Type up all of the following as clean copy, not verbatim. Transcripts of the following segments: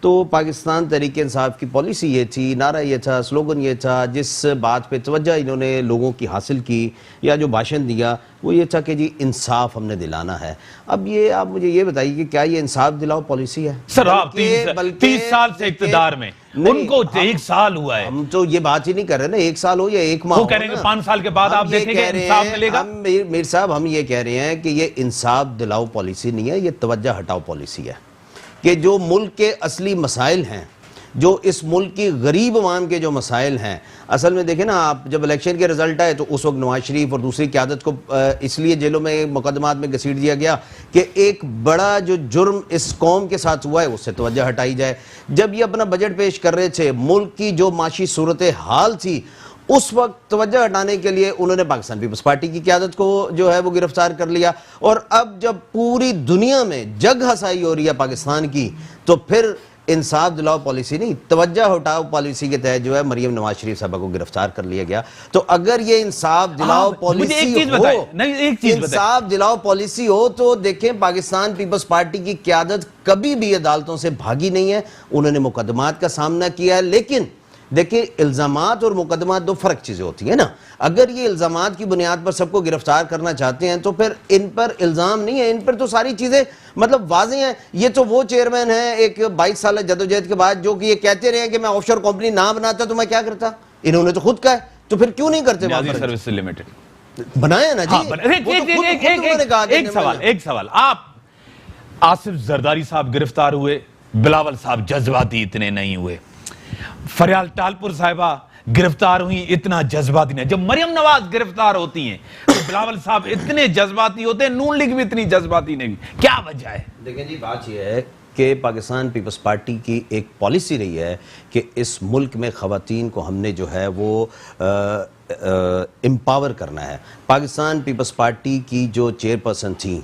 تو پاکستان تحریک انصاف کی پالیسی یہ تھی، نعرہ یہ تھا، سلوگن یہ تھا، جس بات پہ توجہ انہوں نے لوگوں کی حاصل کی یا جو بھاشن دیا وہ یہ تھا کہ جی انصاف ہم نے دلانا ہے۔ اب یہ آپ مجھے یہ بتائیے کہ کیا یہ انصاف دلاؤ پالیسی ہے؟ سر آپ 30 سال سے اقتدار میں، ان کو 1 سال ہوا ہے، ہم تو یہ بات ہی نہیں کر رہے نا 1 سال ہو یا 1 ماہ، وہ کہہ رہے ہیں کہ 5 سال کے بعد آپ دیکھیں گے انصاف ملے گا۔ میر صاحب ہم یہ کہہ رہے ہیں کہ یہ انصاف دلاؤ پالیسی نہیں ہے، یہ توجہ ہٹاؤ پالیسی ہے، کہ جو ملک کے اصلی مسائل ہیں، جو اس ملک کی غریب عوام کے جو مسائل ہیں، اصل میں دیکھیں نا آپ جب الیکشن کے رزلٹ آئے تو اس وقت نواز شریف اور دوسری قیادت کو اس لیے جیلوں میں مقدمات میں گھسیٹ دیا گیا کہ ایک بڑا جو جرم اس قوم کے ساتھ ہوا ہے اس سے توجہ ہٹائی جائے۔ جب یہ اپنا بجٹ پیش کر رہے تھے، ملک کی جو معاشی صورتحال تھی اس وقت توجہ ہٹانے کے لیے انہوں نے پاکستان پیپلز پارٹی کی قیادت کو جو ہے وہ گرفتار کر لیا، اور اب جب پوری دنیا میں جگ ہسائی ہو رہی ہے پاکستان کی تو پھر انصاف دلاؤ پالیسی نہیں، توجہ ہٹاؤ پالیسی کے تحت جو ہے مریم نواز شریف صاحبہ کو گرفتار کر لیا گیا۔ تو اگر یہ انصاف دلاؤ پالیسی ہو، انصاف دلاؤ پالیسی ہو تو دیکھیں پاکستان پیپلز پارٹی کی قیادت کبھی بھی عدالتوں سے بھاگی نہیں ہے، انہوں نے مقدمات کا سامنا کیا ہے، لیکن دیکھیں الزامات اور مقدمات دو فرق چیزیں ہوتی ہیں نا۔ اگر یہ الزامات کی بنیاد پر سب کو گرفتار کرنا چاہتے ہیں تو پھر ان پر الزام نہیں ہے، ان پر تو ساری چیزیں مطلب واضح ہیں۔ یہ تو وہ چیئرمین ہیں ایک 22 سالہ جدوجہد کے بعد جو کہ یہ کہتے رہے ہیں کہ میں آف شور کمپنی نہ بناتا تو میں کیا کرتا، انہوں نے تو خود کہا ہے، تو پھر کیوں نہیں کرتے سروس لمیٹڈ بنایا نا جی۔ ایک سوال، آپ آصف زرداری صاحب گرفتار ہوئے، بلاول صاحب جذباتی اتنے نہیں ہوئے، فریال ٹالپور صاحبہ گرفتار ہوئی اتنا جذباتی نہیں، جب مریم نواز گرفتار ہوتی ہیں تو بلاول صاحب اتنے جذباتی ہوتے ہیں، نون لیگ بھی اتنی جذباتی نہیں، کیا وجہ ہے؟ دیکھیں جی بات یہ ہے کہ پاکستان پیپلز پارٹی کی ایک پالیسی رہی ہے کہ اس ملک میں خواتین کو ہم نے جو ہے وہ امپاور کرنا ہے۔ پاکستان پیپلز پارٹی کی جو چیئرپرسن تھیں،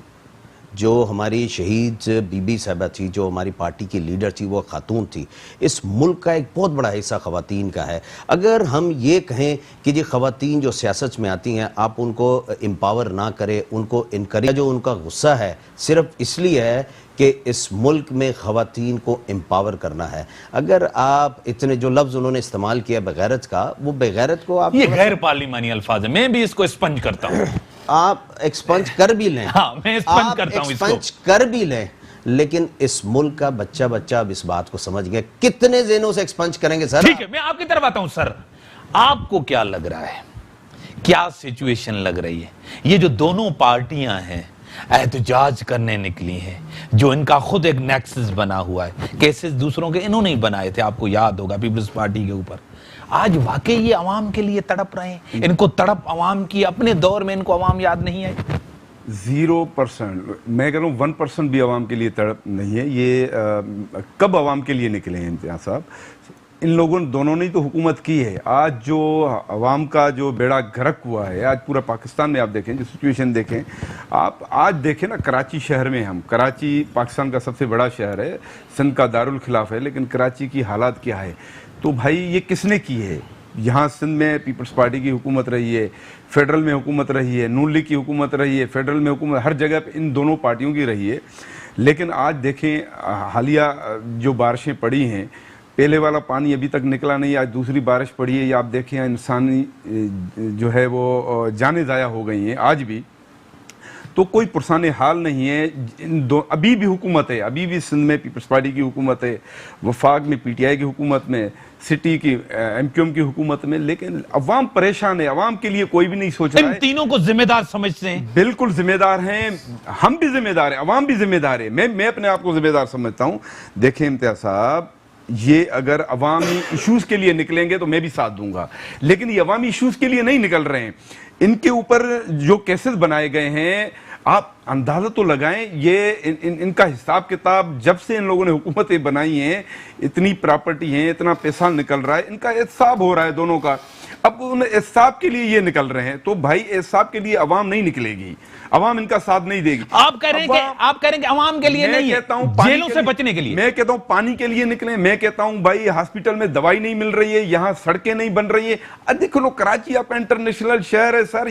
جو ہماری شہید بی بی صاحبہ تھی، جو ہماری پارٹی کی لیڈر تھی، وہ خاتون تھی۔ اس ملک کا ایک بہت بڑا حصہ خواتین کا ہے۔ اگر ہم یہ کہیں کہ جی خواتین جو سیاست میں آتی ہیں آپ ان کو امپاور نہ کریں، ان کو انکریج، جو ان کا غصہ ہے صرف اس لیے ہے کہ اس ملک میں خواتین کو امپاور کرنا ہے۔ اگر آپ اتنے جو لفظ انہوں نے استعمال کیا بغیرت کا، وہ بغیرت کو آپ یہ غیر پارلیمانی الفاظ ہیں، میں بھی اس کو اسپنج کرتا ہوں، آپ ایکسپنج کر بھی لیں، ہاں میں اسپنج کرتا ہوں اس کو، ایکسپنج کر بھی لیں، لیکن اس ملک کا بچہ اب اس بات کو سمجھ گئے۔ کتنے ذہنوں سے ایکسپنج کریں گے سر؟ ٹھیک ہے میں آپ کی طرف آتا ہوں سر، آپ کو کیا لگ رہا ہے، کیا سچویشن لگ رہی ہے؟ یہ جو دونوں پارٹیاں ہیں احتجاج کرنے نکلی ہیں، جو ان کا خود ایک نیکسس بنا ہوا ہے، کیسز دوسروں کے انہوں نے ہی بنائے تھے، آپ کو یاد ہوگا پیپلز پارٹی کے اوپر، آج واقعی یہ عوام کے لیے تڑپ رہے ہیں، ان کو تڑپ عوام کی اپنے دور میں ان کو عوام یاد نہیں آئی؟ 0%، میں کہہ رہا ہوں 1% بھی عوام کے لیے تڑپ نہیں ہے۔ یہ کب عوام کے لیے نکلے ہیں امتیاز صاحب؟ ان لوگوں دونوں نے تو حکومت کی ہے۔ آج جو عوام کا جو بیڑا گھرک ہوا ہے، آج پورا پاکستان میں آپ دیکھیں، جو سچویشن دیکھیں آپ، آج دیکھیں نا کراچی شہر میں، ہم کراچی پاکستان کا سب سے بڑا شہر ہے، سندھ کا دارالخلاف ہے، لیکن کراچی کی حالات کیا ہے؟ تو بھائی یہ کس نے کی ہے؟ یہاں سندھ میں پیپلز پارٹی کی حکومت رہی ہے، فیڈرل میں حکومت رہی ہے، نون لیگ کی حکومت رہی ہے، فیڈرل میں حکومت، ہر جگہ پہ ان دونوں پارٹیوں کی رہی ہے۔ لیکن آج دیکھیں حالیہ جو بارشیں پڑی ہیں، پہلے والا پانی ابھی تک نکلا نہیں، آج دوسری بارش پڑی ہے، یہ آپ دیکھیں انسانی جو ہے وہ جانیں ضائع ہو گئی ہیں آج بھی، تو کوئی پرسان حال نہیں ہے۔ ابھی بھی حکومت ہے، ابھی بھی سندھ میں پیپلز پارٹی کی حکومت ہے، وفاق میں پی ٹی آئی کی حکومت میں، سٹی کی ایم کیو ایم کی حکومت میں، لیکن عوام پریشان ہے، عوام کے لیے کوئی بھی نہیں سوچ رہا ہے۔ ان تینوں کو ذمہ دار سمجھتے ہیں؟ بالکل ذمہ دار ہیں، ہم بھی ذمہ دار ہیں، عوام بھی ذمہ دار ہے، میں اپنے آپ کو ذمہ دار سمجھتا ہوں۔ دیکھیں امتیاز صاحب، یہ اگر عوامی ایشوز کے لیے نکلیں گے تو میں بھی ساتھ دوں گا، لیکن یہ عوامی ایشوز کے لیے نہیں نکل رہے ہیں۔ ان کے اوپر جو کیسز بنائے گئے ہیں، آپ اندازہ تو لگائیں، یہ ان کا حساب کتاب جب سے ان لوگوں نے حکومتیں بنائی ہیں، اتنی پراپرٹی ہیں، اتنا پیسہ نکل رہا ہے، ان کا احتساب ہو رہا ہے دونوں کا۔ اب ان احتساب کے لیے یہ نکل رہے ہیں، تو بھائی احتساب کے لیے عوام نہیں نکلے گی، عوام ان کا ساتھ نہیں دے گی. آپ کہہ رہے ہیں کہ عوام کے لیے نہیں ہے، جیلوں سے بچنے کے لیے. میں کہتا ہوں پانی کے لیے نکلیں. میں کہتا ہوں بھائی ہاسپٹل میں دوائی نہیں مل رہی ہے، یہاں سڑکیں نہیں بن رہی ہیں. دیکھو لو کراچی آپ کا انٹرنیشنل شہر ہے سر،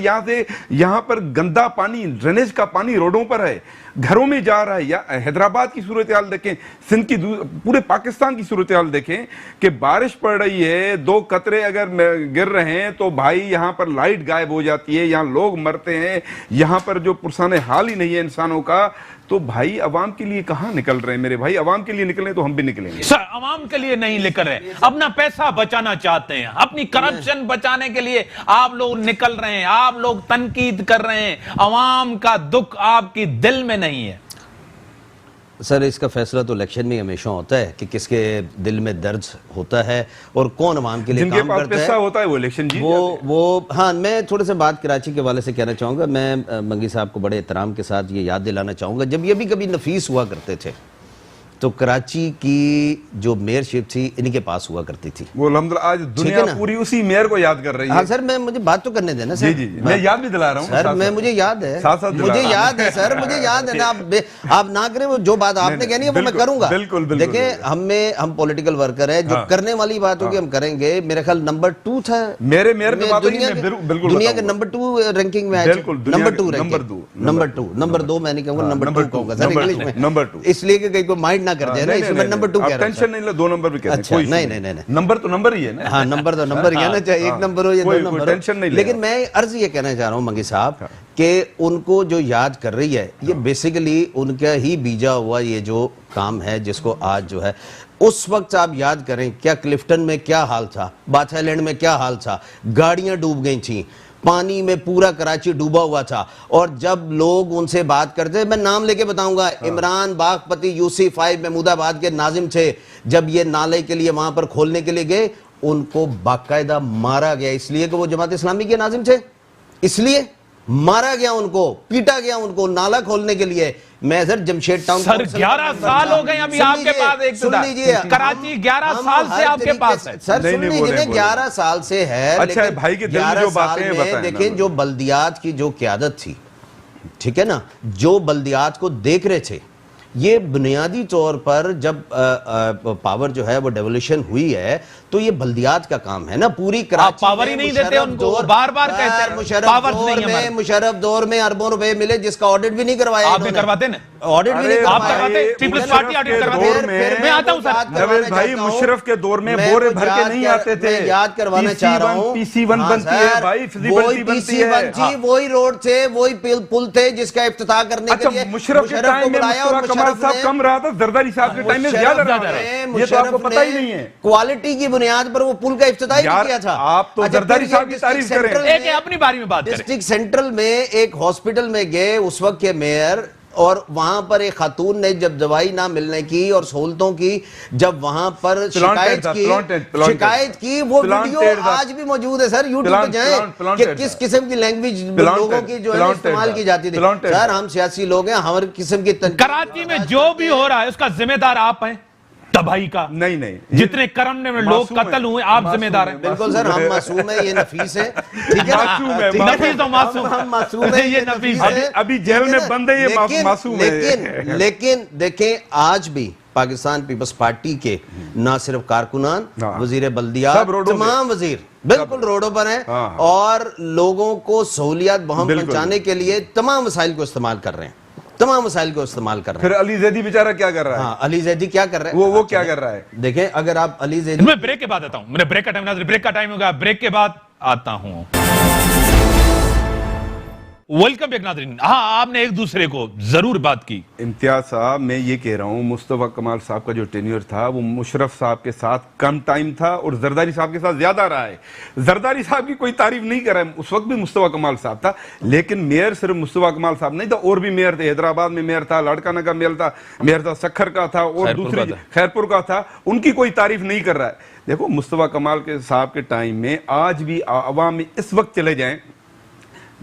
یہاں پر گندا پانی، ڈرینیج کا پانی روڈوں پر ہے، گھروں میں جا رہا ہے. یا حیدرآباد کی صورتحال دیکھیں، سندھ کی، پورے پاکستان کی صورتحال دیکھیں کہ بارش پڑ رہی ہے، 2 قطرے اگر گر رہے ہیں تو بھائی یہاں پر لائٹ غائب ہو جاتی ہے، یہاں لوگ مرتے ہیں، یہاں پر جو پرسان حال ہی نہیں ہے انسانوں کا. تو بھائی عوام کے لیے کہاں نکل رہے ہیں میرے بھائی؟ عوام کے لیے نکلیں تو ہم بھی نکلیں گے. سر عوام کے لیے نہیں نکل رہے، اپنا پیسہ بچانا چاہتے ہیں، اپنی کرپشن بچانے کے لیے آپ لوگ نکل رہے ہیں، آپ لوگ تنقید کر رہے ہیں. عوام کا دکھ آپ کی دل میں نہیں ہے. سر اس کا فیصلہ تو الیکشن میں ہمیشہ ہوتا ہے کہ کس کے دل میں درد ہوتا ہے اور کون عوام کے لیے جن کے کام پاس کرتا پیسہ ہے ہوتا ہے وہ الیکشن جیت وہ ہاں. میں تھوڑے سے بات کراچی کے حوالے سے کہنا چاہوں گا. میں منگی صاحب کو بڑے احترام کے ساتھ یہ یاد دلانا چاہوں گا، جب یہ بھی کبھی نفیس ہوا کرتے تھے تو کراچی کی جو میئر شپ تھی انہی کے پاس ہوا کرتی تھی. وہ الحمدللہ آج دنیا پوری اسی میئر کو یاد کر رہی ہے. ہاں سر میں بات تو کرنے دینا سر. جی میں یاد بھی دلا رہا ہوں سر. مجھے یاد ہے، مجھے یاد ہے سر، مجھے یاد ہے. آپ نہ کریں، وہ جو بات آپ نے کہنی ہے وہ میں کروں گا. دیکھیں ہم پولیٹیکل ورکر ہیں، جو کرنے والی بات ہوگی ہم کریں گے. میرے خیال نمبر 2 تھا میرے میئر کی بات دنیا کے نمبر 2 رینکنگ میں ہے. نمبر 2 میں نہیں کہوں گا، نمبر 2 کہوں گا سر انگلش میں. نمبر 2 اس لیے کہ کوئی مائنڈ نہ کر دے نا، اس میں نمبر 2 کہہ رہا ہوں. ٹینشن نہیں لے، 2 نمبر بھی کہتے ہیں. اچھا نہیں نمبر تو نمبر ہی ہے نا. ہاں نمبر تو نمبر ہی ہے نا، چاہے 1 نمبر ہو یا 2 نمبر ٹینشن نہیں ہو. لیکن میں عرض یہ کہنا چاہ رہا ہوں منگی صاحب کہ ان کو جو یاد کر رہی ہے یہ بیسیکلی ان کا ہی بیجا ہوا یہ جو کام ہے جس کو آج جو ہے، اس وقت آپ یاد کریں کیا کلفٹن میں کیا حال تھا، بات آئلینڈ میں کیا حال تھا، گاڑیاں ڈوب گئی تھیں، پانی میں پورا کراچی ڈوبا ہوا تھا. اور جب لوگ ان سے بات کرتے، میں نام لے کے بتاؤں گا، عمران باغپتی UC5 محمود آباد کے ناظم تھے. جب یہ نالے کے لیے وہاں پر کھولنے کے لیے گئے ان کو باقاعدہ مارا گیا، اس لیے کہ وہ جماعت اسلامی کے ناظم تھے، اس لیے مارا گیا ان کو، پیٹا گیا ان کو نالا کھولنے کے لیے. میں سر جمشید ٹاؤن سر 11 سال ہو گئے ابھی آپ کے پاس اقتدار. کراچی 11 سال سے آپ کے پاس ہے. سر سن لیجئے 11 سال سے ہے. اچھا بھائی کے دل میں جو باتیں ہیں بتائیں. دیکھیں جو بلدیات کی جو قیادت تھی، ٹھیک ہے نا، جو بلدیات کو دیکھ رہے تھے، یہ بنیادی طور پر جب پاور جو ہے وہ ڈیولوشن ہوئی ہے تو یہ بلدیات کا کام ہے نا. پوری کراچی پاور ہی نہیں دیتے ان کو، بار بار کہتے ہیں مشرف دور میں اربوں روپے ملے جس کا آڈٹ بھی نہیں کروایا. آپ نے کرواتے نا آڈٹ بھی نہیں آپ کرواتے، پیپلز پارٹی آڈٹ کرواتے. میں آتا ہوں سر جاوید بھائی، مشرف کے دور میں بورے بھر کے نہیں آتے تھے. میں یاد کروانا چاہ رہا ہوں PC1 بنتی ہے بھائی، فیزیبلٹی بنتی ہے. وہی روڈ تھے، وہی پل تھے جس کا افتتاح کرنے کے لیے مشرف کے ٹائم میں مصطفیٰ کمال صاحب کم رہا تھا، زرداری صاحب کے ٹائم میں زیادہ رہا ہے. یہ تو آپ کو پتہ ہی نہیں ہے. کوالٹی کی بنیاد پر وہ پل کا افتتاح ہی کیا تھا. آپ تو زرداری صاحب کی تعریف کریں. ایک اپنی باری میں بات کریں. ڈسٹرکٹ سینٹرل میں ایک ہاسپٹل میں گئے اس وقت کے میئر، اور وہاں پر ایک خاتون نے جب دوائی نہ ملنے کی اور سہولتوں کی جب وہاں پر شکایت کی، وہ ویڈیو آج بھی موجود ہے سر یوٹیوب پہ جائیں کہ کس قسم کی لینگویج لوگوں کی جو ہے استعمال کی جاتی تھی. سر ہم سیاسی لوگ ہیں، ہر قسم کی کراچی میں جو بھی ہو رہا ہے اس کا ذمہ دار آپ ہیں، تباہی کا. نہیں جتنے کرم میں لوگ قتل ہوئے آپ ذمہ دار ہیں. بالکل سر، ہم معصوم ہیں، یہ نفیس ہے. ٹھیک ہے نا، نفیس و معصوم، ہم معصوم ہیں، یہ نفیس ہے. ابھی جیل میں بند ہے، یہ معصوم ہے. لیکن دیکھیں آج بھی پاکستان پیپلز پارٹی کے نہ صرف کارکنان، وزیر بلدیات، تمام وزیر بالکل روڈوں پر ہیں اور لوگوں کو سہولیات بہم پہنچانے کے لیے تمام وسائل کو استعمال کر رہے ہیں، تمام وسائل کو استعمال کر رہے ہیں. پھر علی زیدی بیچارہ کیا کر رہا ہے؟ ہاں علی زیدی کیا کر رہے ہیں؟ وہ کیا کر رہا ہے؟ دیکھیں اگر آپ علی زیدی، میں بریک کے بعد آتا ہوں، میں نے بریک کا ٹائم ناظرین، بریک کا ٹائم ہوگا، بریک کے بعد آتا ہوں. ویلکم بیک ناظرین. ہاں آپ نے ایک دوسرے کو ضرور بات کی. امتیاز صاحب میں یہ کہہ رہا ہوں مصطفیٰ کمال صاحب کا جو ٹینیور تھا وہ مشرف صاحب کے ساتھ کم ٹائم تھا اور زرداری صاحب کے ساتھ زیادہ رہا ہے. زرداری صاحب کی کوئی تعریف نہیں کر رہا ہے، اس وقت بھی مصطفیٰ کمال صاحب تھا، لیکن میئر صرف مصطفیٰ کمال صاحب نہیں تھا، اور بھی میئر تھے. حیدرآباد میں میئر تھا، لاڑکانہ کا میئر تھا، سکھر کا تھا، اور دوسری خیرپور کا تھا. ان کی کوئی تعریف نہیں کر رہا ہے. دیکھو مصطفیٰ کمال کے صاحب کے ٹائم میں آج بھی عوام میں اس وقت چلے جائیں،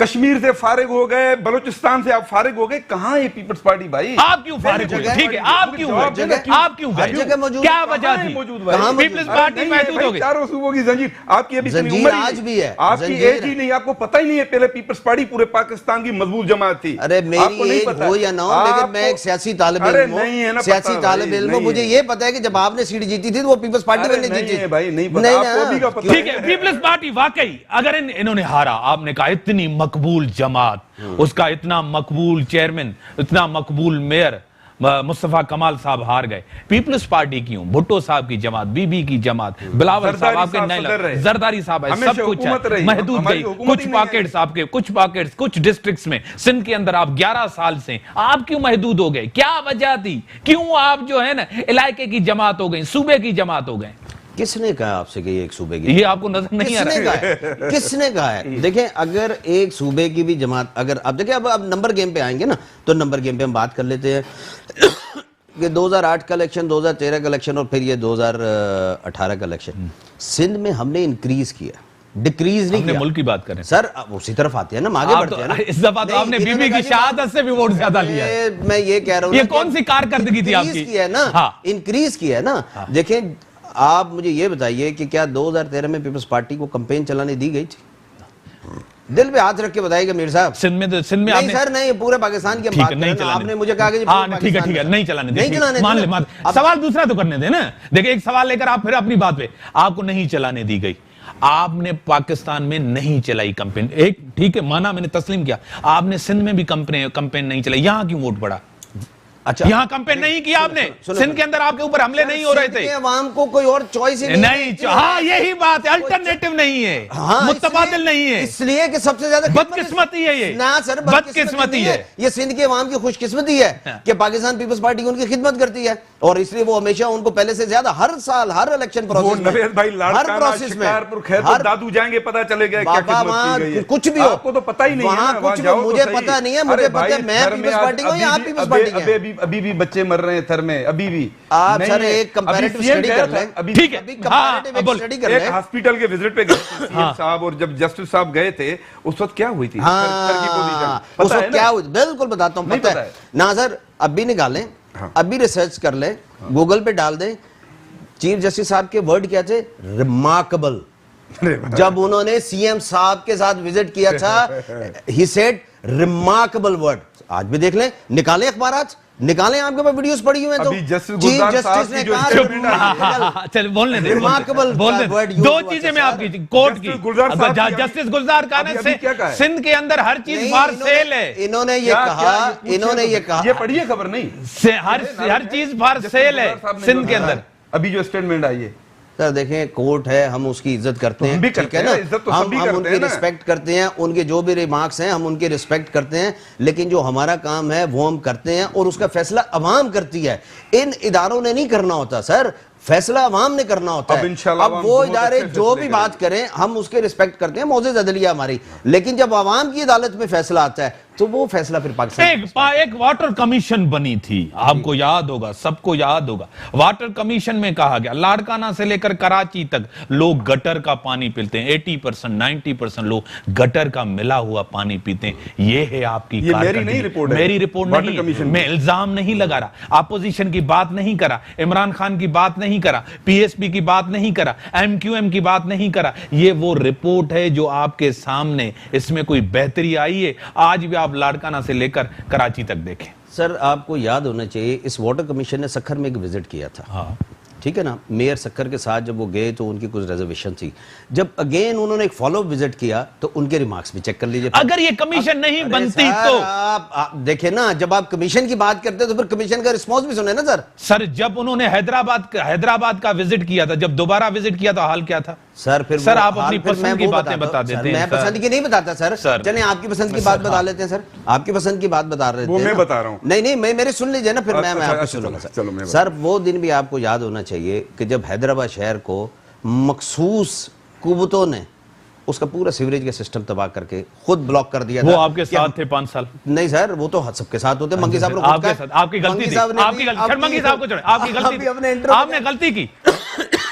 کشمیر سے فارغ ہو گئے, بلوچستان سے آپ فارغ ہو گئے, کہاں ہے پیپلز پارٹی بھائی؟ آپ کیوں فارغ ہوئے؟ ٹھیک ہے, آپ کیوں ہوئے؟ آپ کیوں ہر جگہ گئے؟ موجود. کیا وجہ تھی؟ پیپلز پارٹی محدود ہو گئی. چاروں صوبوں کی زنجیر, آپ کی ابھی زنجیر عمر ہی آج بھی ہے, آپ کی ایج ہی نہیں, آپ کو پتہ ہی نہیں ہے پہلے پیپلز پارٹی پورے پاکستان کی مضبوط جماعت تھی. ارے میری ایج ہو یا نہ ہو, لیکن میں ایک سیاسی طالب علم ہوں, سیاسی طالب علم ہوں, مجھے یہ پتا ہے کہ جب آپ نے سیٹ جیتی تھی تو وہ پیپلز پارٹی میں نہیں جیتی. بھائی نہیں پتا, آپ کو بھی کا پتہ. ٹھیک ہے, پیپلز پارٹی واقعی اگر انہوں نے ہارا, آپ نے کہا اتنی مقبول جماعت, اس کا اتنا مقبول چیئرمین, اتنا مقبول میئر مصطفیٰ کمال صاحب ہار گئے. پیپلز پارٹی کیوں؟ بھٹو صاحب کی جماعت, بی بی کی جماعت, بلاول صاحب آپ کے نئے, زرداری صاحب ہے, سب کچھ ہے, محدود گئی, کچھ پاکٹس آپ کے, کچھ پاکٹس کچھ ڈسٹرکٹس میں, سندھ کے اندر آپ 11 سال سے, آپ کیوں محدود ہو گئے؟ کیا وجہ تھی؟ کیوں آپ جو ہے نا علاقے کی جماعت ہو گئے, صوبے کی جماعت ہو گئے؟ کس نے کہا آپ سے کہ یہ ایک صوبے کی؟ یہ آپ کو نظر نہیں آ رہا ہے؟ کس نے کہا ہے؟ دیکھیں اگر ایک صوبے کی بھی جماعت, اگر آپ دیکھیں اب نمبر گیم پہ آئیں گے نا, تو نمبر گیم پہ ہم بات کر لیتے ہیں کہ 2008 کا الیکشن, 2013 کا الیکشن اور پھر یہ 2018 کا الیکشن, سندھ میں ہم نے انکریز کیا, ڈیکریز نہیں کیا. ملک کی بات کریں سر, اسی طرف آتے ہیں نا, آگے بڑھتے ہیں نا. اس دفعہ تو آپ نے بی بی کی شہادت سے بھی ووٹ زیادہ لیا ہے. میں یہ کہہ رہا ہوں, یہ کون سی کارکردگی تھی آپ کی؟ انکریز کیا ہے نا. دیکھیں آپ مجھے یہ بتائیے کہ کیا 2013 میں پیپلز پارٹی کو کمپین چلانے دی گئی تھی؟ دل پہ ہاتھ رکھ کے بتائیے گا میر صاحب. سندھ میں نہیں سر, نہیں, پورے پاکستان کی ہم بات کر رہے ہیں. آپ نے مجھے کہا کہ ٹھیک ہے, نہیں چلانے دیں. سوال دوسرا تو کرنے دیں نا. دیکھیں ایک سوال لے کر آپ پھر اپنی بات پہ, آپ کو نہیں چلانے دی گئی, آپ نے پاکستان میں نہیں چلائی کمپین, ایک ٹھیک ہے مانا, میں نے تسلیم کیا, آپ نے سندھ میں بھی کمپین نہیں چلائی, یہاں کیوں ووٹ پڑا؟ اچھا, یہاں کمپین نہیں کیا آپ نے, سندھ کے اندر آپ کے اوپر حملے نہیں ہو رہے تھے, عوام کو کوئی اور چوائس ہی نہیں. ہاں یہی بات ہے, الٹرنیٹو نہیں ہے, متبادل نہیں ہے, اس لیے کہ سب سے زیادہ بدقسمتی ہے یہ. نہ سر, بدقسمتی ہے یہ سندھ کے عوام کی خوش قسمتی ہے کہ پاکستان پیپلز پارٹی ان کی خدمت کرتی ہے, اور اس لیے وہ ہمیشہ ان کو پہلے سے زیادہ ہر سال ہر الیکشن پروسیس میں, ہر پروسیس میں, ہر دادو جائیں گے پتہ چلے گا کیا خدمت کی گئی ہے. کچھ بھی ہو, آپ کو تو پتہ ہی نہیں ہے, کچھ بھی مجھے پتہ نہیں ہے, مجھے پتہ ہے میں پیپلز پارٹی ہوں یا آپ پیپلز پارٹی ہیں. ابھی بھی بچے مر رہے ہیں تھر میں, ابھی بھی. آپ سر ایک کمپیریٹو اسٹڈی کر لیں, ٹھیک ہے, ایک ہاسپٹل کے وزٹ پہ گئے سی ایم صاحب, اور جب جسٹس صاحب گئے تھے اس وقت کیا ہوئی تھی, اس وقت کیا ہوئی, بالکل بتاتا ہوں, پتہ ہے نا سر. اب بھی نکالیں, اب بھی ریسرچ کر لیں, گوگل پہ ڈال دیں, چیف جسٹس صاحب کے ورڈ کیا تھے, ریمارکبل. جب انہوں نے سی ایم صاحب کے ساتھ وزٹ کیا تھا, ہی سیڈ ریمارکبل ورڈ. آج بھی دیکھ لیں, نکالیں اخبارات, نکالیں, آپ کے پاس ویڈیوز پڑی ہوئے ہیں. تو چیف جسٹس نے کہا, چل بولنے دیں, دو چیزیں میں آپ کی کورٹ کی, جسٹس گلزار خان نے سندھ کے اندر ہر چیز فار سیل ہے. انہوں نے یہ کہا, یہ پڑھیے خبر نہیں, ہر چیز فار سیل ہے سندھ کے اندر. ابھی جو اسٹیٹمنٹ آئی ہے سر, دیکھیں کورٹ ہے, ہم اس کی عزت کرتے ہیں, ٹھیک ہے نا, ہم ان کی رسپیکٹ کرتے ہیں, ان کے جو بھی ریمارکس ہیں ہم ان کی رسپیکٹ کرتے ہیں, لیکن جو ہمارا کام ہے وہ ہم کرتے ہیں, اور اس کا فیصلہ عوام کرتی ہے. ان اداروں نے نہیں کرنا ہوتا سر, فیصلہ عوام نے کرنا ہوتا ہے. اب وہ ادارے جو بھی بات کریں ہم اس کے رسپیکٹ کرتے ہیں, معزز عدلیہ ہماری, لیکن جب عوام کی عدالت میں فیصلہ آتا ہے تو وہ فیصلہ پھر پاکستان. ایک واٹر کمیشن بنی تھی, آپ کو یاد ہوگا, سب کو یاد ہوگا. واٹر کمیشن میں کہا گیا لاڑکانہ سے لے کر کراچی تک لوگ گٹر کا پانی پیتے ہیں, 80% 90% لوگ گٹر کا ملا ہوا پانی پیتے ہیں. یہ ہے آپ کی کارکردگی. میری رپورٹ نہیں ہے, میں الزام نہیں لگا رہا, اپوزیشن کی بات نہیں کرا, عمران خان کی بات نہیں کرا, پی ایس پی کی بات نہیں کرا, ایم کیو ایم کی بات نہیں کرا. یہ وہ رپورٹ ہے جو آپ کے سامنے, اس میں کوئی بہتری آئی ہے؟ آج بھی آپ لاڑکانہ سے لے کر کراچی تک دیکھیں. سر آپ کو یاد ہونا چاہیے, اس واٹر کمیشن نے سکھر میں ایک وزٹ کیا تھا, ٹھیک ہے نا, میئر سکھر کے ساتھ جب وہ گئے تو ان کی کچھ ریزرویشن تھی. جب اگین انہوں نے ایک فالو اپ وزٹ کیا تو ان کے ریمارکس بھی چیک کر لیجئے. اگر یہ کمیشن نہیں بنتی تو آپ دیکھیں نا, جب آپ کمیشن کی بات کرتے تو پھر کمیشن کا رسپانس بھی سنیں نا سر. سر جب انہوں نے حیدرآباد کا وزٹ کیا تھا, جب دوبارہ وزٹ کیا تو حال کیا تھا سر؟ آپ اپنی پسند کی باتیں بتا دیتے ہیں. میں پسند کی نہیں بتاتا سر, چلیں آپ کی پسند کی بات بتا لیتے ہیں سر. آپ کی پسند کی بات بتا رہے تھے, میں بتا رہا ہوں. نہیں میرے سن لیجئے نا, پھر میں آپ کو سنوں گا سر. وہ دن بھی آپ کو یاد ہونا چاہیے کہ جب حیدرآباد شہر کو مخصوص قوتوں نے اس کا پورا سیوریج کا سسٹم تباہ کر کے خود بلاک کر دیا تھا. وہ آپ کے ساتھ تھے 5 سال؟ نہیں سر, وہ تو سب کے ساتھ ہوتے. منگی صاحب آپ کی غلطی تھی, آپ کی غلطی, منگی صاحب کو چھوڑیں, آپ کی غلطی تھی, آپ نے غلطی کی.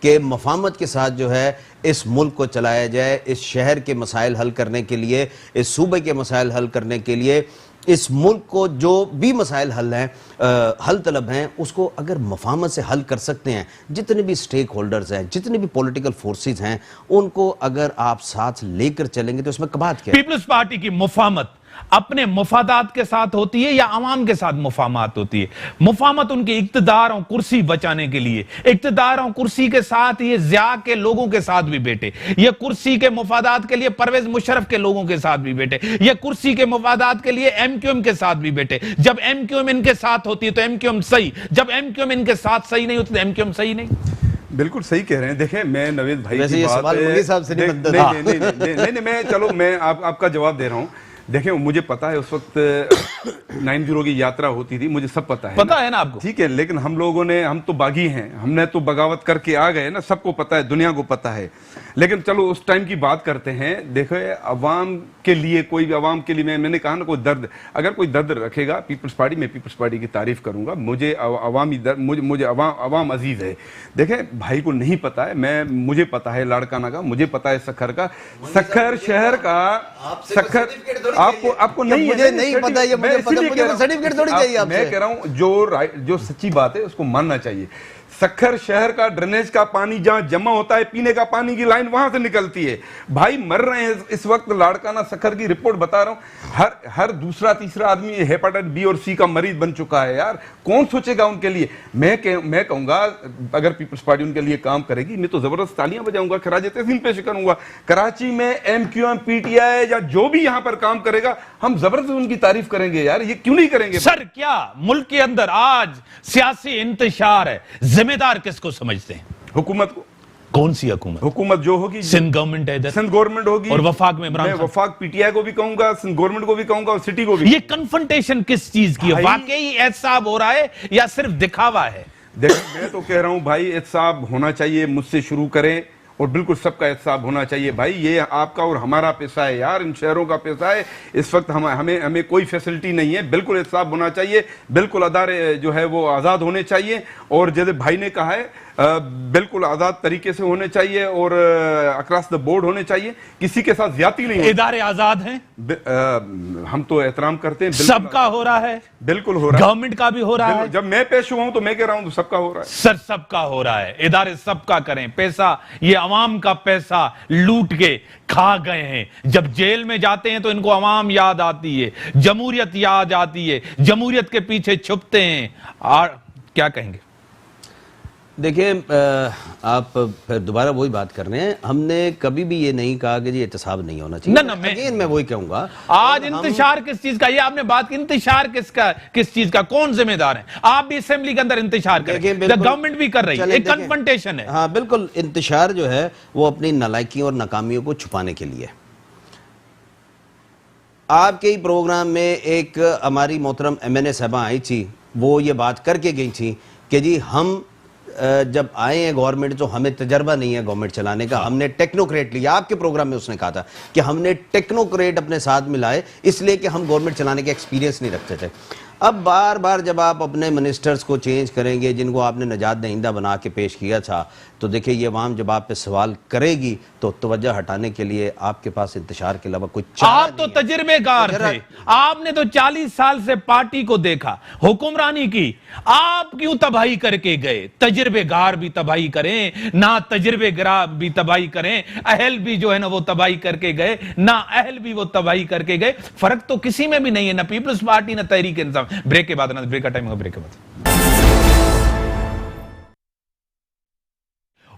کہ مفاہمت کے ساتھ جو ہے اس ملک کو چلایا جائے، اس شہر کے مسائل حل کرنے کے لیے، اس صوبے کے مسائل حل کرنے کے لیے، اس ملک کو جو بھی مسائل حل ہیں، حل طلب ہیں، اس کو اگر مفاہمت سے حل کر سکتے ہیں، جتنے بھی سٹیک ہولڈرز ہیں، جتنے بھی پولیٹیکل فورسز ہیں، ان کو اگر آپ ساتھ لے کر چلیں گے تو اس میں کبات کیا ہے؟ پیپلز پارٹی کی مفاہمت اپنے مفادات کے ساتھ ہوتی ہے یا عوام کے ساتھ مفاہمات ہوتی ہے؟ مفاہمت ان کے اقتدار اور کرسی بچانے کے لیے، اقتدار اور کرسی کے ساتھ یہ ضیاء کے لوگوں کے ساتھ بھی بیٹھے، یہ کرسی کے مفادات کے لیے پرویز مشرف کے لوگوں کے ساتھ بھی بیٹھے، یہ کرسی کے مفادات کے لیے ایم کیو ایم کے ساتھ بھی بیٹھے۔ جب ایم کیو ایم ان کے ساتھ ہوتی ہے تو ایم کیو ایم صحیح، جب ایم کیو ایم ان کے ساتھ صحیح نہیں ہوتی تو ایم کیو ایم صحیح نہیں۔ بالکل صحیح کہہ رہے ہیں۔ دیکھیں میں نوید بھائی ویسے کی یہ بات سوال مودی صاحب سے نہیں بنتا تھا۔ نہیں میں چلو میں آپ کا جواب دے رہا ہوں۔ دیکھیں مجھے پتا ہے اس وقت 90 کی یاترا ہوتی تھی، مجھے سب پتا ہے، پتا ہے نا آپ کو؟ ٹھیک ہے، لیکن ہم لوگوں نے، ہم تو باغی ہیں، ہم نے تو بغاوت کر کے آ گئے نا، سب کو پتا ہے، دنیا کو پتا ہے۔ لیکن چلو اس ٹائم کی بات کرتے ہیں۔ دیکھیں عوام کے لیے، کوئی بھی عوام کے لیے، میں نے کہا نا کوئی درد، اگر کوئی درد رکھے گا پیپلز پارٹی، میں پیپلز پارٹی کی تعریف کروں گا۔ مجھے عوامی درد، مجھے عوام عزیز ہے۔ دیکھیں بھائی کو نہیں پتا ہے، مجھے پتا ہے لاڑکانہ کا، مجھے پتا ہے سکھر کا، سکھر شہر کا، سکھر آپ کو نہیں، مجھے نہیں پتا، یہ مجھے پتا، مجھے سرٹیفکیٹ تھوڑی چاہیے آپ سے۔ میں کہہ رہا ہوں جو سچی بات ہے اس کو ماننا چاہیے۔ سکھر شہر کا ڈرینیج کا پانی جہاں جمع ہوتا ہے، پینے کا پانی کی لائن وہاں سے نکلتی ہے۔ بھائی مر رہے ہیں اس وقت، لاڑکانہ سکھر کی رپورٹ بتا رہا ہوں، ہر دوسرا تیسرا آدمی ہیپاٹائٹس بی اور سی کا مریض بن چکا ہے۔ یار کون سوچے گا ان کے لیے؟ میں کہوں گا اگر پیپلز پارٹی ان کے لیے کام کرے گی، میں تو زبردست تالیاں بجاؤں گا، خراج تحسین پیش کروں گا۔ کراچی میں M Q M, P T I یا جو بھی یہاں پر کام کرے گا، ہم زبردست ان کی تعریف کریں گے۔ یار یہ کیوں نہیں کریں گے؟ سر کیا ملک کے اندر آج سیاسی انتشار ہے، ذمہ دار کس کو سمجھتے ہیں؟ حکومت کو۔ کون سی حکومت؟ حکومت جو ہوگی، سندھ گورنمنٹ ہے ادھر، سندھ گورنمنٹ ہوگی، اور وفاق میں عمران میں خان۔ وفاق پی ٹی آئی کو بھی کہوں گا، سندھ گورنمنٹ کو بھی کہوں گا، اور سٹی کو بھی۔ یہ کنفرنٹیشن کس چیز کی ہے؟ واقعی احتساب ہو رہا ہے یا صرف دکھاوا ہے؟ دیکھیں میں تو کہہ رہا ہوں بھائی احتساب ہونا چاہیے، مجھ سے شروع کریں، اور بالکل سب کا احتساب ہونا چاہیے۔ بھائی یہ آپ کا اور ہمارا پیسہ ہے یار، ان شہروں کا پیسہ ہے۔ اس وقت ہمیں کوئی فیسلٹی نہیں ہے، بالکل احتساب ہونا چاہیے، بالکل ادارے جو ہے وہ آزاد ہونے چاہیے، اور جیسے بھائی نے کہا ہے بالکل آزاد طریقے سے ہونے چاہیے، اور اکراس دا بورڈ ہونے چاہیے، کسی کے ساتھ زیادتی نہیں۔ ادارے آزاد ہیں، ہم تو احترام کرتے ہیں، سب کا ہو رہا ہے، بالکل ہو رہا ہے، گورنمنٹ کا بھی ہو رہا ہے۔ جب میں پیش ہوا ہوں تو میں کہہ رہا ہوں تو سب کا ہو رہا ہے۔ سر سب کا ہو رہا ہے، ادارے سب کا کریں۔ پیسہ یہ عوام کا پیسہ لوٹ کے کھا گئے ہیں۔ جب جیل میں جاتے ہیں تو ان کو عوام یاد آتی ہے، جمہوریت یاد آتی ہے، جمہوریت کے پیچھے چھپتے ہیں۔ اور کیا کہیں گے؟ دیکھیں آپ پھر دوبارہ وہی بات کر رہے ہیں، ہم نے کبھی بھی یہ نہیں کہا کہ جی احتساب نہیں ہونا چاہیے۔ میں وہی کہوں گا، آج انتشار کس چیز کا؟ یہ آپ نے بات کی، انتشار کس چیز کا؟ کون ذمہ دار ہیں؟ آپ بھی اسمبلی کے اندر انتشار کریں، گورنمنٹ بھی کر رہی ہے، ایک کنفرنٹیشن ہے۔ ہاں بالکل، انتشار جو ہے وہ اپنی نالائکیوں اور ناکامیوں کو چھپانے کے لیے۔ آپ کے ہی پروگرام میں ایک ہماری محترم ایم این اے صاحبہ آئی تھی، وہ یہ بات کر کے گئی تھی کہ جی ہم جب آئے ہیں گورنمنٹ تو ہمیں تجربہ نہیں ہے گورنمنٹ چلانے کا، ہم نے ٹیکنوکریٹ لیا۔ آپ کے پروگرام میں اس نے کہا تھا کہ ہم نے ٹیکنوکریٹ اپنے ساتھ ملائے، اس لیے کہ ہم گورنمنٹ چلانے کے ایکسپیرینس نہیں رکھتے تھے۔ اب بار بار جب آپ اپنے منسٹرز کو چینج کریں گے جن کو آپ نے نجات دہندہ بنا کے پیش کیا تھا، تو دیکھیں یہ عوام جب آپ پہ سوال کرے گی تو توجہ ہٹانے کے لیے آپ کے پاس انتشار کے علاوہ کوئی چارہ نہیں ہے۔ آپ تو تجربے کار تھے، آپ نے تو 40 سال سے پارٹی کو دیکھا، حکمرانی کی، آپ کیوں تباہی کر کے گئے؟ تجربے کار بھی تباہی کریں، نہ تجربے گار بھی تباہی کریں، اہل بھی جو ہے نا وہ تباہی کر کے گئے، نہ اہل بھی وہ تباہی کر کے گئے۔ فرق تو کسی میں بھی نہیں ہے، نہ پیپلز پارٹی نہ تحریک انصاف۔ بریک کے بعد نا، بریک کا ٹائم ہوگا، بریک کے بعد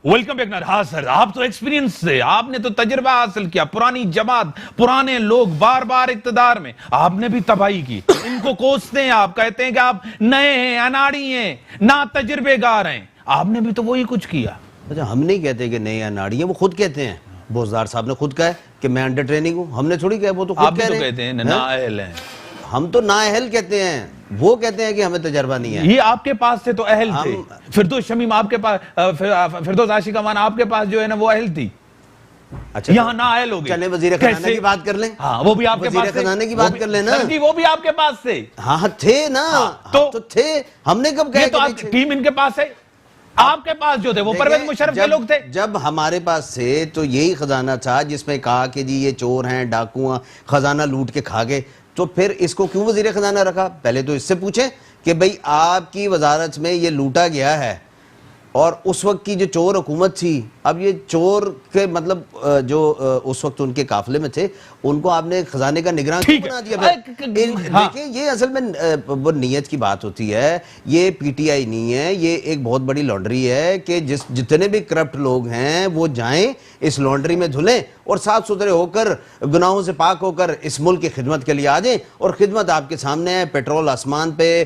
ویلکم بیک۔ ہاں سر، آپ تو ایکسپیرینس سے، آپ نے تو تجربہ حاصل کیا، پرانی جماعت، پرانے لوگ بار بار اقتدار میں، آپ نے بھی تباہی کی۔ ان کو کوستے ہیں، آپ کہتے ہیں کہ آپ نئے ہیں، اناڑی ہیں، نہ تجربے گار ہیں، آپ نے بھی تو وہی کچھ کیا۔ اچھا ہم نہیں کہتے کہ نئے اناڑی ہیں، وہ خود کہتے ہیں، بوزدار صاحب نے خود کہا ہے کہ میں انڈر ٹریننگ ہوں، ہم نے تھوڑی کہا، وہ تو خود کہہ رہے ہیں۔ آپ بھی تو کہتے ہیں نااہل ہیں۔ ہم تو نااہل کہتے ہیں، وہ کہتے ہیں کہ ہمیں تجربہ نہیں ہے۔ یہ آپ کے پاس سے تو اہل تھے، فردوس شمیم آپ کے پاس، فردوس عاشق امان آپ کے پاس جو ہے نا وہ اہل تھی۔ اچھا یہاں نہ آئے لوگ چلیں وزیر خزانہ کی بات کر لیں. ہاں وہ بھی آپ کے پاس وزیر خزانہ کی بات کر لیں نا جی، وہ بھی آپ کے پاس سے. ہاں تھے نا تو تھے. ہم نے کب یہ تو کہا آپ کی ٹیم ان کے پاس ہے. آپ کے پاس جو تھے وہ پرویز مشرف کے لوگ تھے. جب ہمارے پاس تھے تو یہی خزانہ تھا جس میں کہا کہ جی یہ چور ہیں، ڈاکو ہیں، خزانہ لوٹ کے کھا گئے. تو پھر اس کو کیوں وزیر خزانہ رکھا؟ پہلے تو اس سے پوچھیں کہ بھئی آپ کی وزارت میں یہ لوٹا گیا ہے، اور اس وقت کی جو چور حکومت تھی، اب یہ چور کے مطلب جو اس وقت ان کے قافلے میں تھے ان کو آپ نے خزانے کا نگراں کیوں بنا دیا؟ دیکھیں یہ اصل میں وہ نیت کی بات ہوتی ہے. یہ پی ٹی آئی نہیں ہے، یہ ایک بہت بڑی لانڈری ہے کہ جتنے بھی کرپٹ لوگ ہیں وہ جائیں اس لانڈری میں دھلیں اور صاف ستھرے ہو کر گناہوں سے پاک ہو کر اس ملک کی خدمت کے لیے آ جائیں. اور خدمت آپ کے سامنے ہے، پیٹرول آسمان پہ،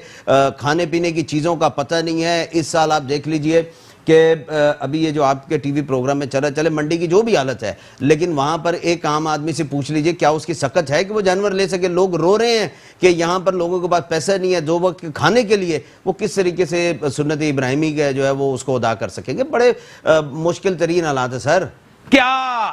کھانے پینے کی چیزوں کا پتہ نہیں ہے. اس سال آپ دیکھ لیجئے کہ ابھی یہ جو آپ کے ٹی وی پروگرام میں چلے منڈی کی جو بھی حالت ہے، لیکن وہاں پر ایک عام آدمی سے پوچھ لیجئے کیا اس کی سکت ہے کہ وہ جانور لے سکے؟ لوگ رو رہے ہیں کہ یہاں پر لوگوں کے پاس پیسہ نہیں ہے 2 وقت کھانے کے لیے. وہ کس طریقے سے سنت ابراہیمی کا جو ہے وہ اس کو ادا کر سکیں گے؟ بڑے مشکل ترین حالات ہے سر. کیا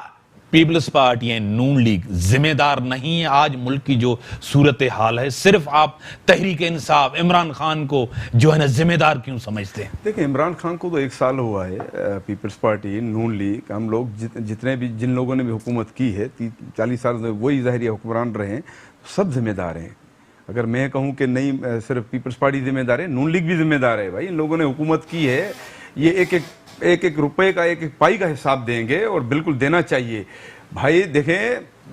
پیپلز پارٹی ہے نون لیگ ذمہ دار نہیں ہے آج ملک کی جو صورتحال ہے؟ صرف آپ تحریک انصاف عمران خان کو جو ہے نا ذمہ دار کیوں سمجھتے ہیں؟ دیکھیں عمران خان کو تو 1 سال ہوا ہے. پیپلز پارٹی نون لیگ ہم لوگ جتنے بھی جن لوگوں نے بھی حکومت کی ہے 40 سال سے وہی ظاہری حکمران رہے ہیں، سب ذمہ دار ہیں. اگر میں کہوں کہ نہیں صرف پیپلز پارٹی ذمہ دار ہے، نون لیگ بھی ذمہ دار ہے. بھائی ان لوگوں نے حکومت کی ہے، یہ ایک روپے کا ایک پائی کا حساب دیں گے اور بالکل دینا چاہیے. بھائی دیکھیں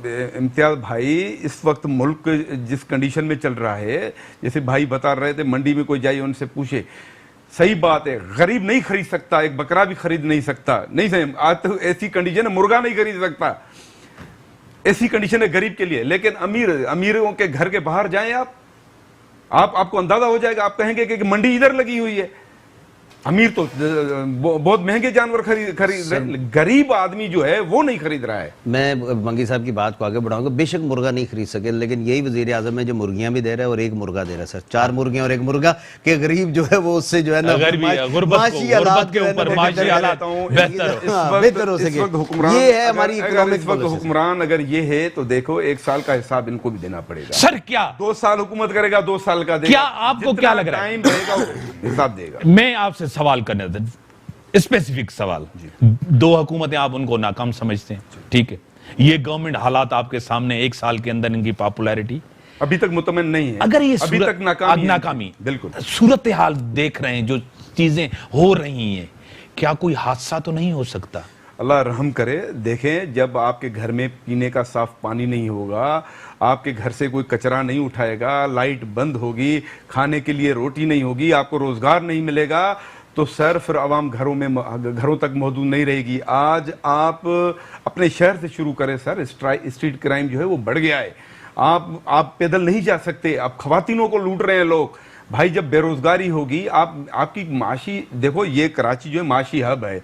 امتیاز بھائی، اس وقت ملک جس کنڈیشن میں چل رہا ہے، جیسے بھائی بتا رہے تھے منڈی میں کوئی جائے ان سے پوچھے، صحیح بات ہے، غریب نہیں خرید سکتا، ایک بکرا بھی خرید نہیں سکتا. نہیں صحیح، آج تو ایسی کنڈیشن ہے مرغا نہیں خرید سکتا، ایسی کنڈیشن ہے غریب کے لیے. لیکن امیروں کے گھر کے باہر جائیں آپ کو اندازہ ہو جائے گا، آپ کہیں گے کہ منڈی ادھر لگی ہوئی ہے. امیر تو بہت مہنگے جانور خرید رہے ہیں، غریب آدمی جو ہے وہ نہیں خرید رہا ہے. میں منگی صاحب کی بات کو آگے بڑھاؤں گا. بے شک مرغا نہیں خرید سکے، لیکن یہی وزیر اعظم ہے جو مرغیاں بھی دے رہا ہے اور 1 مرغا دے رہا ہے سر. 4 مرغیاں اور 1 مرغا کہ غریب جو ہے وہ اس سے جو ہے نا غربت کے اوپر معاشی حالات بہتر ہو سکے. یہ ہے ہماری اس وقت حکمران اگر یہ ہے تو دیکھو 1 سال کا حساب ان کو بھی دینا پڑے گا. سر کیا 2 سال حکومت کرے گا، 2 سال کا دے گا. کیا آپ کو کیا لگ رہا ہے؟ ٹائم رہے گا حساب دے گا. میں آپ سے سوال کرنے تھا، اسپیسیفک سوال. 2 حکومتیں آپ ان کو ناکام سمجھتے ہیں، ٹھیک ہے. یہ گورنمنٹ حالات آپ کے سامنے 1 سال کے اندر ان کی پاپولیرٹی ابھی تک مطمئن نہیں ہے. اگر یہ ابھی تک ناکامی بالکل صورتحال دیکھ رہے ہیں، جو چیزیں ہو رہی ہیں، کیا کوئی حادثہ تو نہیں ہو سکتا؟ اللہ رحم کرے. دیکھیں جب آپ کے گھر میں پینے کا صاف پانی نہیں ہوگا، آپ کے گھر سے کوئی کچرا نہیں اٹھائے گا، لائٹ بند ہوگی، کھانے کے لیے روٹی نہیں ہوگی، آپ کو روزگار نہیں ملے گا، تو سر پھر عوام گھروں تک محدود نہیں رہے گی. آج آپ اپنے شہر سے شروع کریں سر. اسٹریٹ کرائم جو ہے وہ بڑھ گیا ہے. آپ پیدل نہیں جا سکتے، آپ خواتینوں کو لوٹ رہے ہیں لوگ. بھائی جب بے روزگاری ہوگی، آپ کی معاشی دیکھو، یہ کراچی جو ہے معاشی ہب ہے،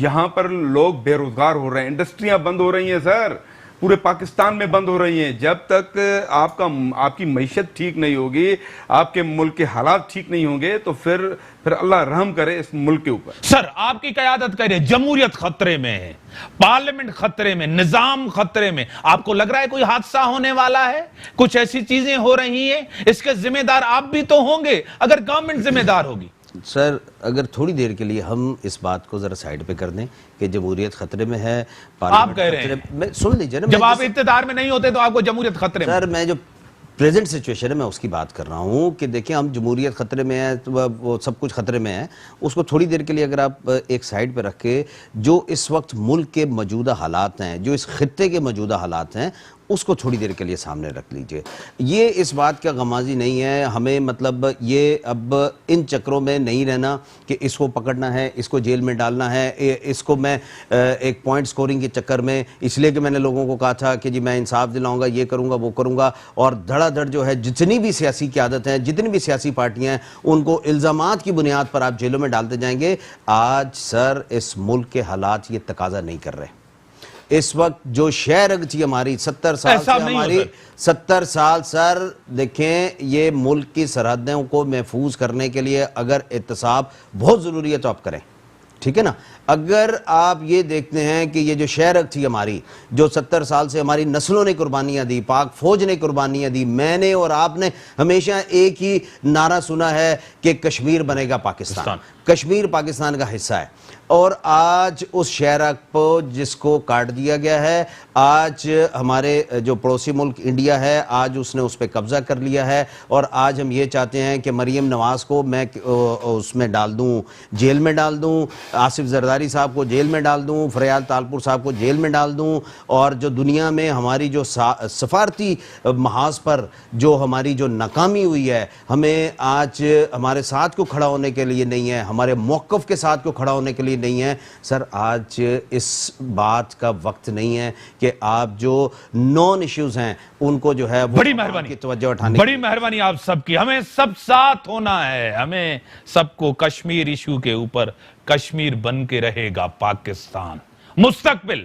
یہاں پر لوگ بے روزگار ہو رہے ہیں، انڈسٹریاں بند ہو رہی ہیں سر، پورے پاکستان میں بند ہو رہی ہیں. جب تک آپ کی معیشت ٹھیک نہیں ہوگی، آپ کے ملک کے حالات ٹھیک نہیں ہوں گے، تو پھر اللہ رحم کرے اس ملک کے اوپر. سر آپ کی قیادت کرے، جمہوریت خطرے میں ہے، پارلیمنٹ خطرے میں، نظام خطرے میں. آپ کو لگ رہا ہے کوئی حادثہ ہونے والا ہے؟ کچھ ایسی چیزیں ہو رہی ہیں، اس کے ذمہ دار آپ بھی تو ہوں گے اگر گورنمنٹ ذمہ دار ہوگی. سر اگر تھوڑی دیر کے لیے ہم اس بات کو ذرا سائیڈ پہ کر دیں کہ جمہوریت خطرے میں ہے، آپ کہہ رہے ہیں، سن لیجیے نا، جب آپ اقتدار میں نہیں ہوتے تو آپ کو جمہوریت خطرے میں. سر میں جو پریزنٹ سچویشن ہے میں اس کی بات کر رہا ہوں کہ دیکھیں ہم جمہوریت خطرے میں ہے، وہ سب کچھ خطرے میں ہے. اس کو تھوڑی دیر کے لیے اگر آپ ایک سائیڈ پہ رکھ کے جو اس وقت ملک کے موجودہ حالات ہیں، جو اس خطے کے موجودہ حالات ہیں، اس کو تھوڑی دیر کے لیے سامنے رکھ لیجئے. یہ اس بات کا غمازی نہیں ہے ہمیں، مطلب یہ اب ان چکروں میں نہیں رہنا کہ اس کو پکڑنا ہے، اس کو جیل میں ڈالنا ہے، اس کو میں ایک پوائنٹ سکورنگ کے چکر میں، اس لیے کہ میں نے لوگوں کو کہا تھا کہ جی میں انصاف دلاؤں گا، یہ کروں گا، وہ کروں گا، اور دھڑا دھڑ جو ہے جتنی بھی سیاسی قیادت ہیں، جتنی بھی سیاسی پارٹیاں ہیں، ان کو الزامات کی بنیاد پر آپ جیلوں میں ڈالتے جائیں گے. آج سر اس ملک کے حالات یہ تقاضا نہیں کر رہے. اس وقت جو شہرگ تھی ہماری 70 سال سے، ہماری 70 سال سر، دیکھیں یہ ملک کی سرحدوں کو محفوظ کرنے کے لیے اگر احتساب بہت ضروری ہے تو آپ کریں. ٹھیک ہے نا. اگر آپ یہ دیکھتے ہیں کہ یہ جو شہرک تھی ہماری، جو 70 سال سے ہماری نسلوں نے قربانیاں دی، پاک فوج نے قربانیاں دی، میں نے اور آپ نے ہمیشہ ایک ہی نعرہ سنا ہے کہ کشمیر بنے گا پاکستان، کشمیر پاکستان کا حصہ ہے. اور آج اس شہرک کو جس کو کاٹ دیا گیا ہے، آج ہمارے جو پڑوسی ملک انڈیا ہے، آج اس نے اس پہ قبضہ کر لیا ہے. اور آج ہم یہ چاہتے ہیں کہ مریم نواز کو میں اس میں ڈال دوں، جیل میں ڈال دوں، آصف زرداری صاحب کو جیل میں ڈال دوں، فریال تالپور صاحب کو جیل میں ڈال دوں. اور جو دنیا میں ہماری جو سفارتی محاذ پر جو ہماری جو ناکامی ہوئی ہے، ہمیں آج ہمارے ساتھ کو کھڑا ہونے کے لیے نہیں ہے، ہمارے موقف کے ساتھ کو کھڑا ہونے کے لیے نہیں ہے. سر آج اس بات کا وقت نہیں ہے کہ آپ جو نون ایشوز ہیں ان کو جو ہے بڑی مہربانی کی توجہ اٹھانے. بڑی مہربانی آپ سب کی. ہمیں سب ساتھ ہونا ہے. ہمیں سب کو کشمیر ایشو کے اوپر کشمیر بن کے رہے گا پاکستان. مستقبل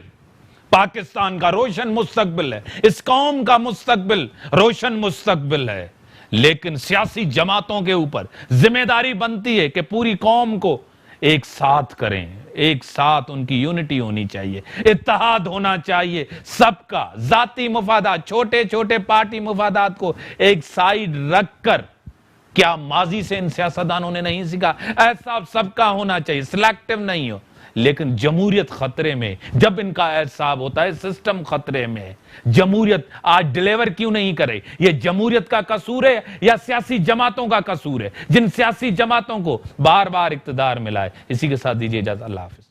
پاکستان کا روشن مستقبل ہے. اس قوم کا مستقبل روشن مستقبل ہے. لیکن سیاسی جماعتوں کے اوپر ذمہ داری بنتی ہے کہ پوری قوم کو ایک ساتھ کریں. ایک ساتھ ان کی یونٹی ہونی چاہیے، اتحاد ہونا چاہیے. سب کا ذاتی مفادات، چھوٹے چھوٹے پارٹی مفادات کو ایک سائیڈ رکھ کر، کیا ماضی سے ان سیاستدانوں نے نہیں سیکھا؟ احساب سب کا ہونا چاہیے، سلیکٹیو نہیں ہو. لیکن جمہوریت خطرے میں جب ان کا احساب ہوتا ہے، سسٹم خطرے میں. جمہوریت آج ڈیلیور کیوں نہیں کرے؟ یہ جمہوریت کا قصور ہے یا سیاسی جماعتوں کا قصور ہے، جن سیاسی جماعتوں کو بار بار اقتدار ملا ہے؟ اسی کے ساتھ دیجیے اجازت. اللہ حافظ.